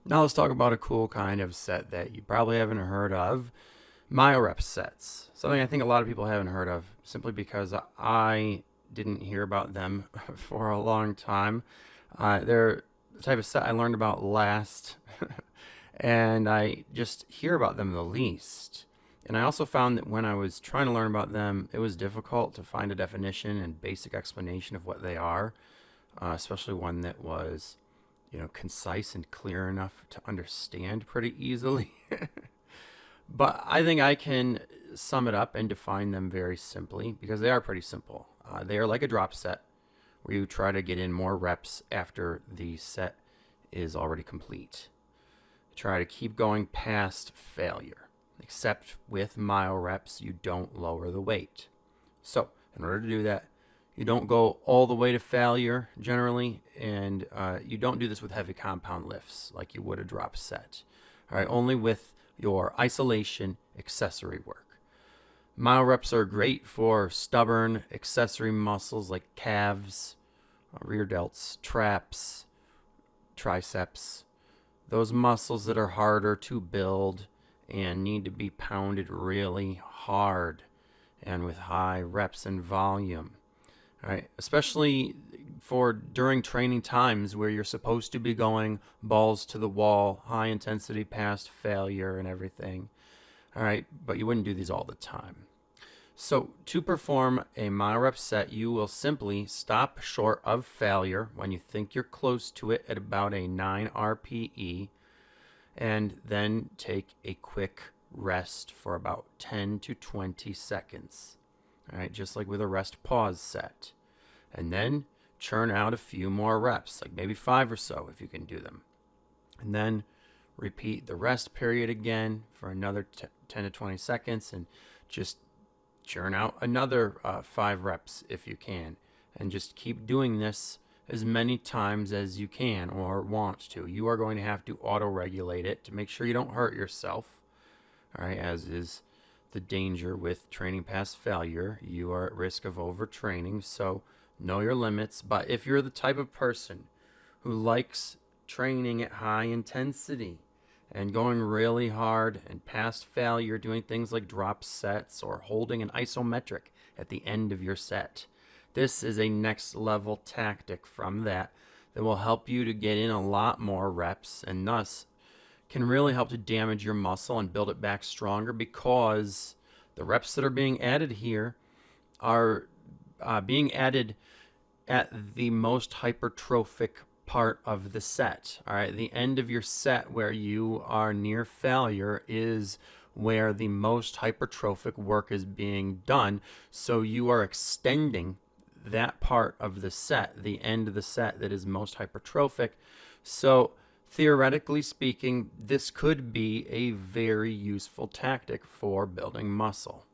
Now let's talk about a cool kind of set that you probably haven't heard of, Myo-Rep Sets. Something I think a lot of people haven't heard of simply because I didn't hear about them for a long time. They're the type of set I learned about last, and I just hear about them the least. And I also found that when I was trying to learn about them, it was difficult to find a definition and basic explanation of what they are, especially one that was, concise and clear enough to understand pretty easily. But I think I can sum it up and define them very simply because they are pretty simple. They are like a drop set where you try to get in more reps after the set is already complete. Try to keep going past failure. Except with Myo-Reps, you don't lower the weight. So, in order to do that, you don't go all the way to failure generally, and you don't do this with heavy compound lifts like you would a drop set. All right, only with your isolation accessory work. Myo-Reps are great for stubborn accessory muscles like calves, rear delts, traps, triceps, those muscles that are harder to build and need to be pounded really hard and with high reps and volume. All right, especially for during training times where you're supposed to be going balls to the wall, high intensity past failure and everything. All right, but you wouldn't do these all the time. So to perform a Myo-Rep set, you will simply stop short of failure when you think you're close to it at about a 9 RPE, and then take a quick rest for about 10 to 20 seconds. All right, just like with a rest pause set. And then churn out a few more reps, like maybe 5 or so if you can do them. And then repeat the rest period again for another 10 to 20 seconds and just churn out another 5 reps if you can. And just keep doing this as many times as you can or want to. You are going to have to auto-regulate it to make sure you don't hurt yourself. All right, as is the danger with training past failure. You are at risk of overtraining, so know your limits. But if you're the type of person who likes training at high intensity and going really hard and past failure, doing things like drop sets or holding an isometric at the end of your set, this is a next level tactic from that will help you to get in a lot more reps and thus can really help to damage your muscle and build it back stronger, because the reps that are being added here are being added at the most hypertrophic part of the set. All right, the end of your set where you are near failure is where the most hypertrophic work is being done. So you are extending that part of the set, the end of the set that is most hypertrophic. So theoretically speaking, this could be a very useful tactic for building muscle.